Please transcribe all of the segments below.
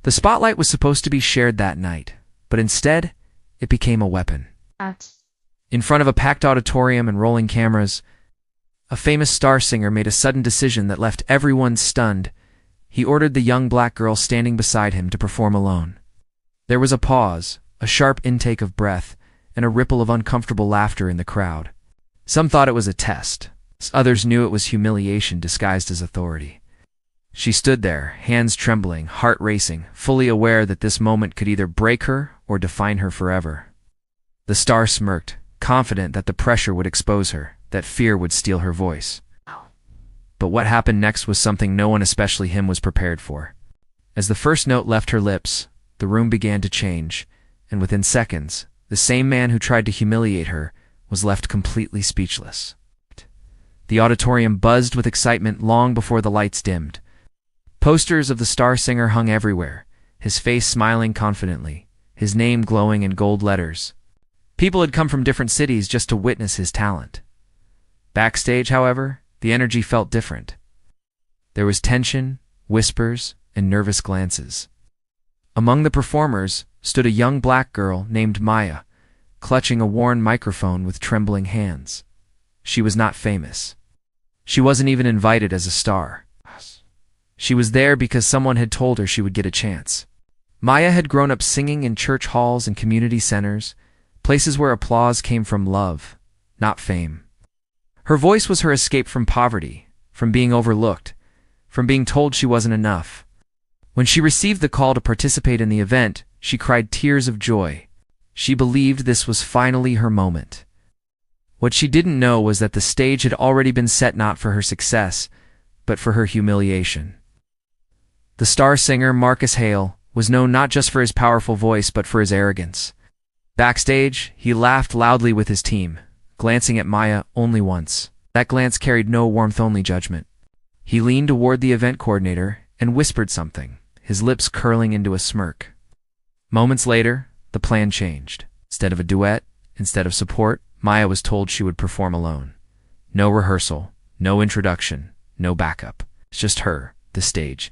The spotlight was supposed to be shared that night, but instead, it became a weapon. In front of a packed auditorium and rolling cameras, a famous star singer made a sudden decision that left everyone stunned. He ordered the young black girl standing beside him to perform alone. There was a pause, a sharp intake of breath, and a ripple of uncomfortable laughter in the crowd. Some thought it was a test. Others knew it was humiliation disguised as authority. She stood there, hands trembling, heart racing, fully aware that this moment could either break her or define her forever. The star smirked, confident that the pressure would expose her, that fear would steal her voice. But what happened next was something no one, especially him, was prepared for. As the first note left her lips, the room began to change, and within seconds, the same man who tried to humiliate her was left completely speechless. The auditorium buzzed with excitement long before the lights dimmed. Posters of the star singer hung everywhere, his face smiling confidently, his name glowing in gold letters. People had come from different cities just to witness his talent. Backstage, however, the energy felt different. There was tension, whispers, and nervous glances. Among the performers stood a young black girl named Maya, clutching a worn microphone with trembling hands. She was not famous. She wasn't even invited as a star. She was there because someone had told her she would get a chance. Maya had grown up singing in church halls and community centers, places where applause came from love, not fame. Her voice was her escape from poverty, from being overlooked, from being told she wasn't enough. When she received the call to participate in the event, she cried tears of joy. She believed this was finally her moment. What she didn't know was that the stage had already been set not for her success, but for her humiliation. The star singer, Marcus Hale, was known not just for his powerful voice but for his arrogance. Backstage, he laughed loudly with his team, glancing at Maya only once. That glance carried no warmth, only judgment. He leaned toward the event coordinator and whispered something, his lips curling into a smirk. Moments later, the plan changed. Instead of a duet, instead of support, Maya was told she would perform alone. No rehearsal, no introduction, no backup. It's just her, the stage,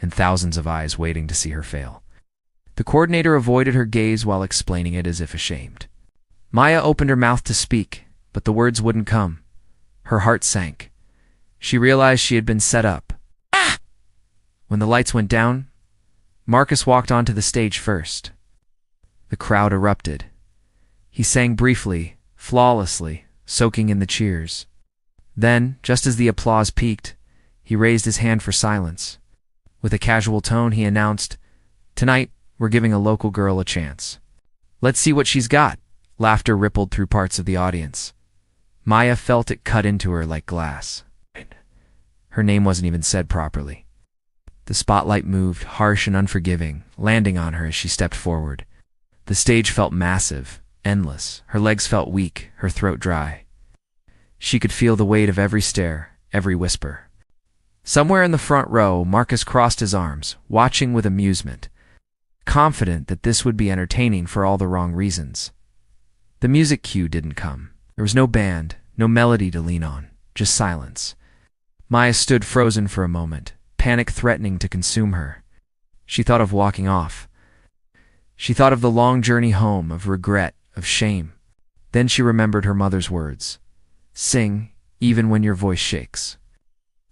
and thousands of eyes waiting to see her fail. The coordinator avoided her gaze while explaining it as if ashamed. Maya opened her mouth to speak, but the words wouldn't come. Her heart sank. She realized she had been set up. Ah! When the lights went down, Marcus walked onto the stage first. The crowd erupted. He sang briefly, flawlessly, soaking in the cheers. Then, just as the applause peaked, he raised his hand for silence. With a casual tone, he announced, "Tonight, we're giving a local girl a chance. Let's see what she's got." Laughter rippled through parts of the audience. Maya felt it cut into her like glass. Her name wasn't even said properly. The spotlight moved, harsh and unforgiving, landing on her as she stepped forward. The stage felt massive, endless. Her legs felt weak, her throat dry. She could feel the weight of every stare, every whisper. Somewhere in the front row, Marcus crossed his arms, watching with amusement, confident that this would be entertaining for all the wrong reasons. The music cue didn't come. There was no band, no melody to lean on, just silence. Maya stood frozen for a moment, panic threatening to consume her. She thought of walking off. She thought of the long journey home, of regret, of shame. Then she remembered her mother's words. "Sing, even when your voice shakes.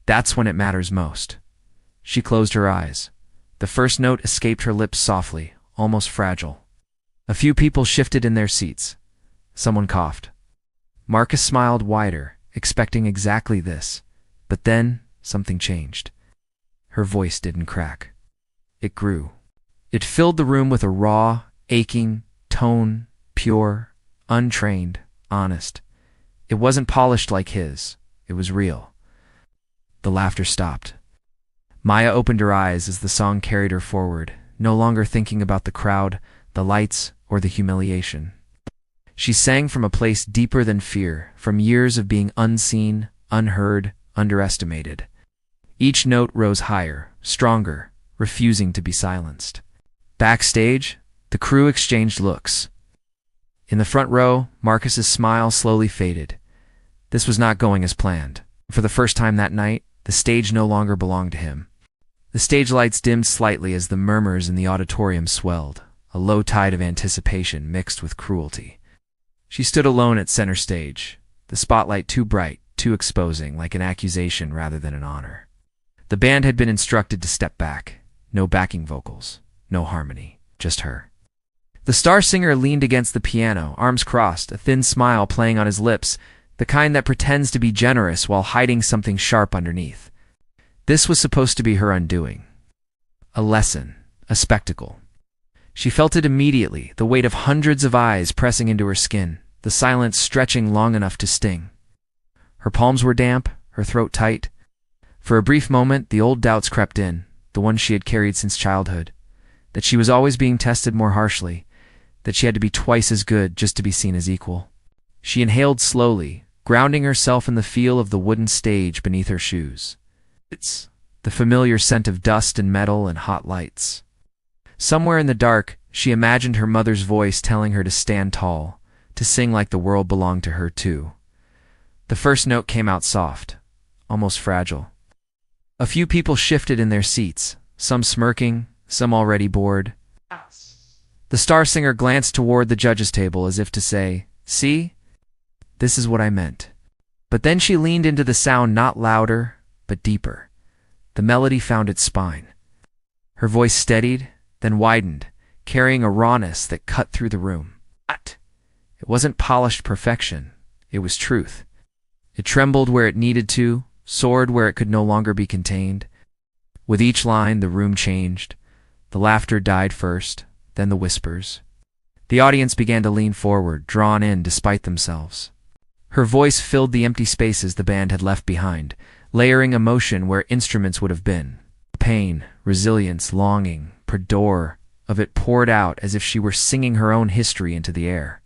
That's when it matters most." She closed her eyes. The first note escaped her lips softly, almost fragile. A few people shifted in their seats. Someone coughed. Marcus smiled wider, expecting exactly this. But then, something changed. Her voice didn't crack. It grew. It filled the room with a raw, aching tone, pure, untrained, honest. It wasn't polished like his. It was real. The laughter stopped. Maya opened her eyes as the song carried her forward, no longer thinking about the crowd, the lights, or the humiliation. She sang from a place deeper than fear, from years of being unseen, unheard, underestimated. Each note rose higher, stronger, refusing to be silenced. Backstage, the crew exchanged looks. In the front row, Marcus's smile slowly faded. This was not going as planned. For the first time that night, the stage no longer belonged to him. The stage lights dimmed slightly as the murmurs in the auditorium swelled, a low tide of anticipation mixed with cruelty. She stood alone at center stage, the spotlight too bright, too exposing, like an accusation rather than an honor. The band had been instructed to step back. No backing vocals, no harmony, just her. The star singer leaned against the piano, arms crossed, a thin smile playing on his lips, the kind that pretends to be generous while hiding something sharp underneath. This was supposed to be her undoing. A lesson, a spectacle. She felt it immediately, the weight of hundreds of eyes pressing into her skin, the silence stretching long enough to sting. Her palms were damp, her throat tight. For a brief moment, the old doubts crept in, the ones she had carried since childhood, that she was always being tested more harshly, that she had to be twice as good just to be seen as equal. She inhaled slowly, grounding herself in the feel of the wooden stage beneath her shoes. It's the familiar scent of dust and metal and hot lights. Somewhere in the dark, she imagined her mother's voice telling her to stand tall, to sing like the world belonged to her too. The first note came out soft, almost fragile. A few people shifted in their seats, some smirking, some already bored. The star singer glanced toward the judges' table as if to say, "See? This is what I meant." But then she leaned into the sound, not louder, but deeper. The melody found its spine. Her voice steadied, then widened, carrying a rawness that cut through the room. It wasn't polished perfection. It was truth. It trembled where it needed to, soared where it could no longer be contained. With each line, the room changed. The laughter died first, then the whispers. The audience began to lean forward, drawn in despite themselves. Her voice filled the empty spaces the band had left behind, layering emotion where instruments would have been. Pain, resilience, longing, pudor of it poured out as if she were singing her own history into the air.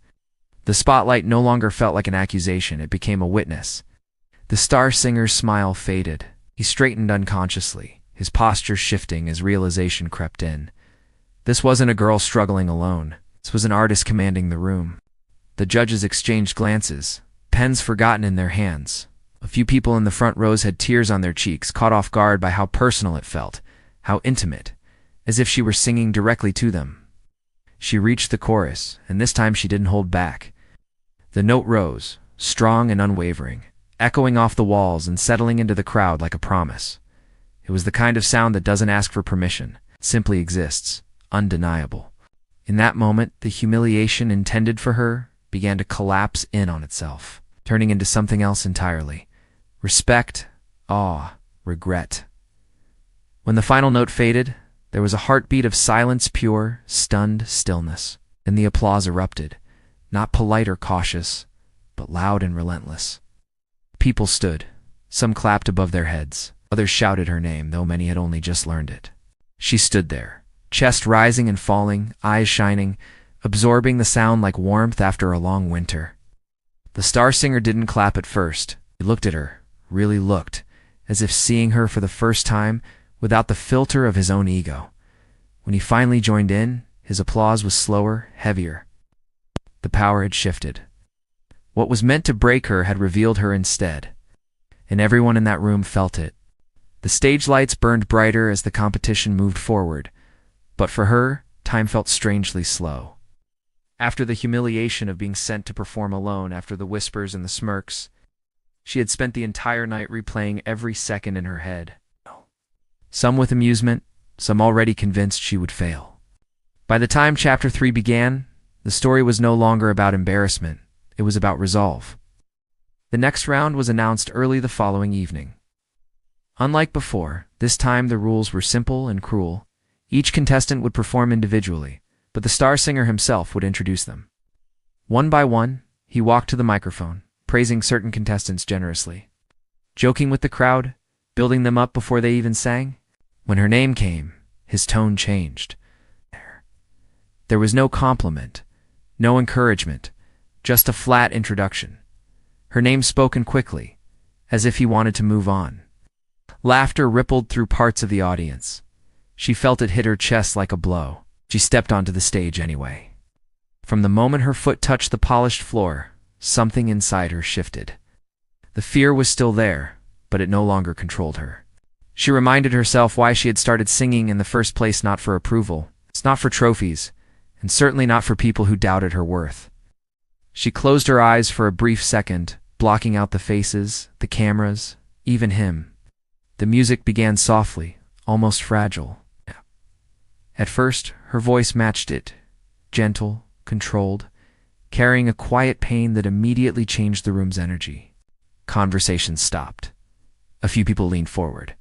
The spotlight no longer felt like an accusation, it became a witness. The star singer's smile faded. He straightened unconsciously, his posture shifting as realization crept in. This wasn't a girl struggling alone. This was an artist commanding the room. The judges exchanged glances, pens forgotten in their hands. A few people in the front rows had tears on their cheeks, caught off guard by how personal it felt, how intimate, as if she were singing directly to them. She reached the chorus, and this time she didn't hold back. The note rose, strong and unwavering, echoing off the walls and settling into the crowd like a promise. It was the kind of sound that doesn't ask for permission, simply exists, undeniable. In that moment, the humiliation intended for her began to collapse in on itself, turning into something else entirely. Respect, awe, regret. When the final note faded, there was a heartbeat of silence, pure, stunned stillness. Then the applause erupted, not polite or cautious, but loud and relentless. People stood. Some clapped above their heads. Others shouted her name, though many had only just learned it. She stood there, chest rising and falling, eyes shining, absorbing the sound like warmth after a long winter. The star singer didn't clap at first. He looked at her, really looked, as if seeing her for the first time, without the filter of his own ego. When he finally joined in, his applause was slower, heavier. The power had shifted. What was meant to break her had revealed her instead, and everyone in that room felt it. The stage lights burned brighter as the competition moved forward, but for her, time felt strangely slow. After the humiliation of being sent to perform alone, after the whispers and the smirks, she had spent the entire night replaying every second in her head. Some with amusement, some already convinced she would fail. By the time Chapter 3 began, the story was no longer about embarrassment, it was about resolve. The next round was announced early the following evening. Unlike before, this time the rules were simple and cruel. Each contestant would perform individually, but the star singer himself would introduce them. One by one, he walked to the microphone, praising certain contestants generously, joking with the crowd, building them up before they even sang. When her name came, his tone changed. There was no compliment, no encouragement, just a flat introduction. Her name spoken quickly, as if he wanted to move on. Laughter rippled through parts of the audience. She felt it hit her chest like a blow. She stepped onto the stage anyway. From the moment her foot touched the polished floor, something inside her shifted. The fear was still there, but it no longer controlled her. She reminded herself why she had started singing in the first place, not for approval. It's not for trophies, and certainly not for people who doubted her worth. She closed her eyes for a brief second, blocking out the faces, the cameras, even him. The music began softly, almost fragile. At first, her voice matched it, gentle, controlled, carrying a quiet pain that immediately changed the room's energy. Conversation stopped. A few people leaned forward.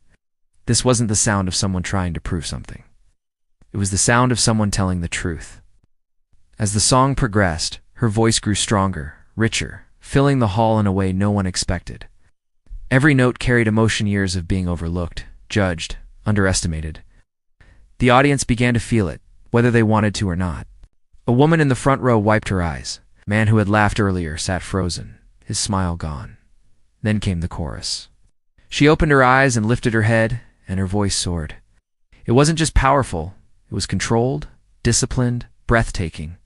This wasn't the sound of someone trying to prove something. It was the sound of someone telling the truth. As the song progressed, her voice grew stronger, richer, filling the hall in a way no one expected. Every note carried emotion, years of being overlooked, judged, underestimated. The audience began to feel it, whether they wanted to or not. A woman in the front row wiped her eyes. A man who had laughed earlier sat frozen, his smile gone. Then came the chorus. She opened her eyes and lifted her head, and her voice soared. It wasn't just powerful, it was controlled, disciplined, breathtaking.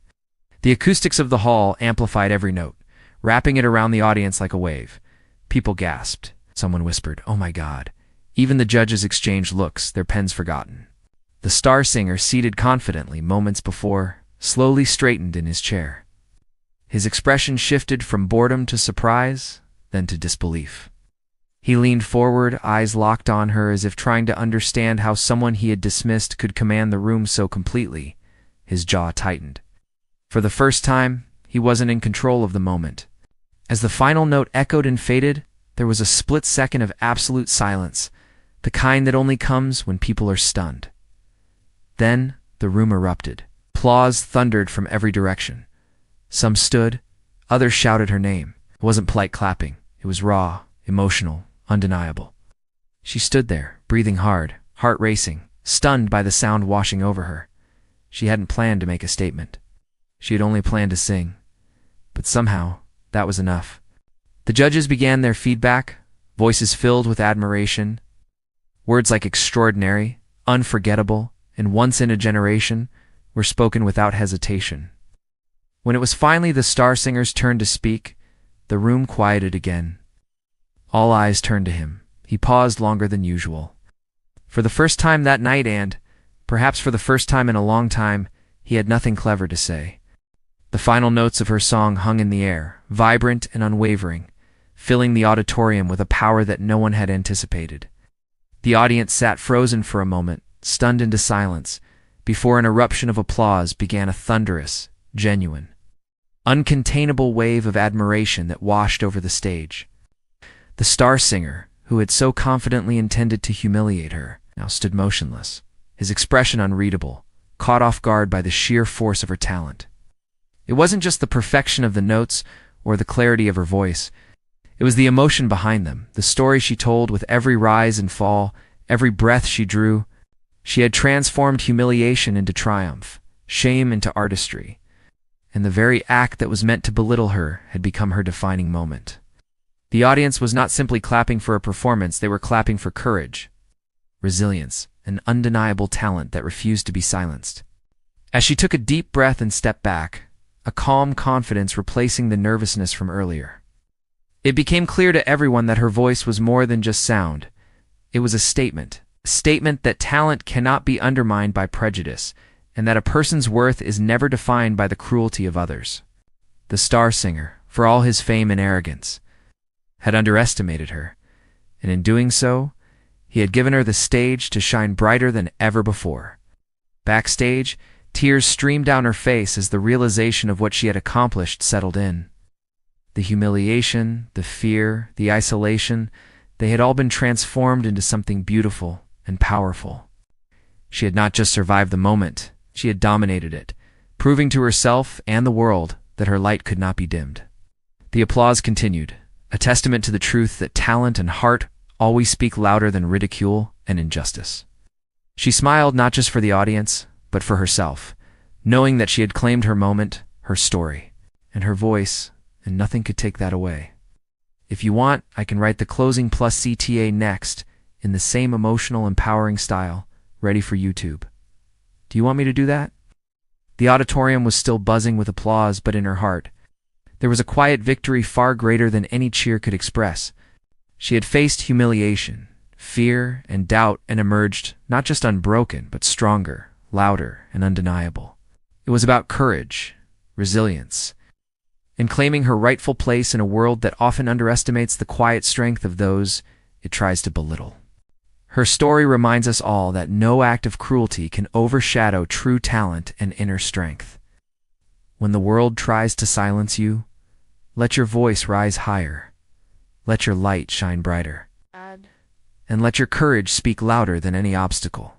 The acoustics of the hall amplified every note, wrapping it around the audience like a wave. People gasped. Someone whispered, "Oh my God." Even the judges exchanged looks, their pens forgotten. The star singer, seated confidently moments before, slowly straightened in his chair. His expression shifted from boredom to surprise, then to disbelief. He leaned forward, eyes locked on her as if trying to understand how someone he had dismissed could command the room so completely. His jaw tightened. For the first time, he wasn't in control of the moment. As the final note echoed and faded, there was a split second of absolute silence, the kind that only comes when people are stunned. Then, the room erupted. Applause thundered from every direction. Some stood, others shouted her name. It wasn't polite clapping. It was raw, emotional, undeniable. She stood there, breathing hard, heart racing, stunned by the sound washing over her. She hadn't planned to make a statement. She had only planned to sing. But somehow, that was enough. The judges began their feedback, voices filled with admiration. Words like extraordinary, unforgettable, and once in a generation were spoken without hesitation. When it was finally the star singer's turn to speak, the room quieted again. All eyes turned to him. He paused longer than usual. For the first time that night, and perhaps for the first time in a long time, he had nothing clever to say. The final notes of her song hung in the air, vibrant and unwavering, filling the auditorium with a power that no one had anticipated. The audience sat frozen for a moment, stunned into silence, before an eruption of applause began, a thunderous, genuine, uncontainable wave of admiration that washed over the stage. The star singer, who had so confidently intended to humiliate her, now stood motionless, his expression unreadable, caught off guard by the sheer force of her talent. It wasn't just the perfection of the notes or the clarity of her voice. It was the emotion behind them, the story she told with every rise and fall, every breath she drew. She had transformed humiliation into triumph, shame into artistry, and the very act that was meant to belittle her had become her defining moment. The audience was not simply clapping for a performance, they were clapping for courage, resilience, and undeniable talent that refused to be silenced. As she took a deep breath and stepped back, a calm confidence replacing the nervousness from earlier, it became clear to everyone that her voice was more than just sound. It was a statement that talent cannot be undermined by prejudice, and that a person's worth is never defined by the cruelty of others. The star singer, for all his fame and arrogance, had underestimated her, and in doing so, he had given her the stage to shine brighter than ever before. Backstage, tears streamed down her face as the realization of what she had accomplished settled in. The humiliation, the fear, the isolation, they had all been transformed into something beautiful and powerful. She had not just survived the moment, she had dominated it, proving to herself and the world that her light could not be dimmed. The applause continued, a testament to the truth that talent and heart always speak louder than ridicule and injustice. She smiled not just for the audience, but for herself, knowing that she had claimed her moment, her story, and her voice, and nothing could take that away. If you want, I can write the closing plus CTA next, in the same emotional, empowering style, ready for YouTube. Do you want me to do that? The auditorium was still buzzing with applause, but in her heart, there was a quiet victory far greater than any cheer could express. She had faced humiliation, fear, and doubt, and emerged not just unbroken, but stronger, louder, and undeniable. It was about courage, resilience, and claiming her rightful place in a world that often underestimates the quiet strength of those it tries to belittle. Her story reminds us all that no act of cruelty can overshadow true talent and inner strength. When the world tries to silence you, let your voice rise higher. Let your light shine brighter. And let your courage speak louder than any obstacle.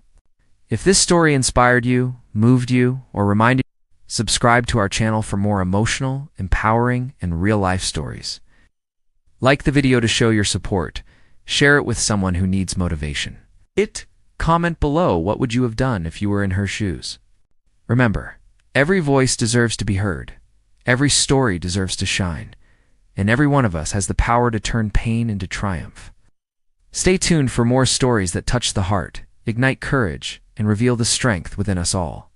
If this story inspired you, moved you, or reminded you, subscribe to our channel for more emotional, empowering, and real-life stories. Like the video to show your support. Share it with someone who needs motivation. Comment below what would you have done if you were in her shoes. Remember, every voice deserves to be heard. Every story deserves to shine. And every one of us has the power to turn pain into triumph. Stay tuned for more stories that touch the heart, ignite courage, and reveal the strength within us all.